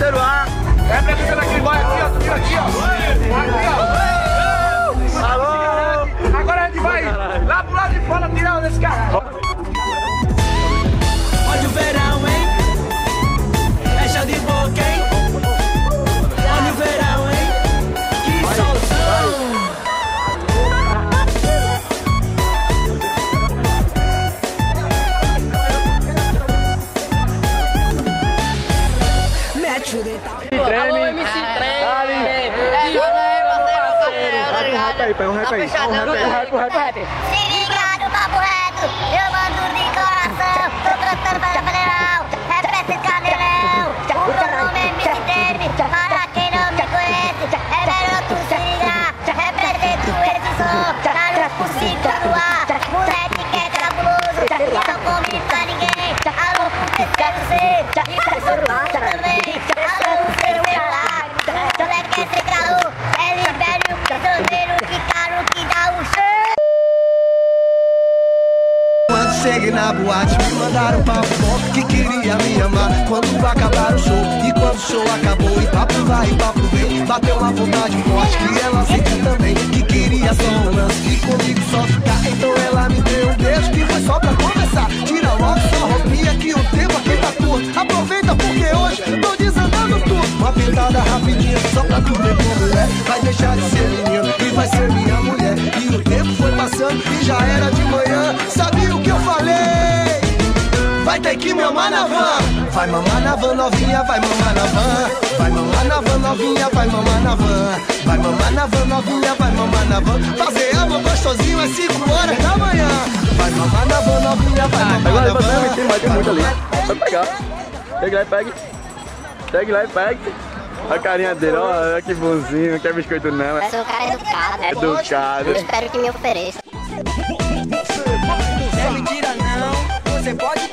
terceiro A. Representando aquele boy aqui, ó. Tu viu aqui, ó. Aqui, ó. Alô. Agora a gente vai lá pro lado de fora tirar o desse cara. Olha o verão, hein? É chão de boca, hein? Olha o verão, hein? Que solzão! Mete o dedo. Alô, MC Treme. Pega um rap aí. Se liga no papo reto, eu mando de coração. Tô cantando para o federal, represento Canelão. O meu nome é MC Treme, para quem não me conhece, é melhor tu se ligar. Represento esse som, tá no possível no ar. Moleque que é cabuloso, e não convido pra ninguém. Alô, terceiro C, e terceiro A também. Alô, terceiro A, moleque é sem calor, é libério, prisioneiro, que caro que dá o show. Quando cheguei na boate, me mandaram papo bom que queria me amar quando acabar o show. E quando o show acabou, e papo vai e papo vem, bateu uma vontade forte que ela sentiu também, que queria só um lance e comigo só ficar. Então ela me deu um beijo que foi só pra conversar. Tira logo sua roupinha que o tempo aqui tá curto. Aproveita porque hoje tô desandando tudo. Uma pintada rapidinha só pra tu ver como é. Vai deixar de ser menino e vai ser minha mulher. E o tempo foi passando e já era de manhã. Sabia o que eu falei? Vai ter que mamar na van. Vai mamar na van novinha, vai mamar na van. Vai mamar na van novinha, vai mamar na van. Vai mamar na van novinha, vai mamar na van. Fazer amor gostosinho às 5 horas da manhã. Vai mamar na van novinha, vai mamar na van. Tem muito ali. Vai pegar. Pega lá e pegue. Pegue lá e pegue. A carinha dele, ó, que bonzinho, não quer biscoito não. Eu sou um cara educado. Educado. Espero que me ofereça. Não é mentira não, você pode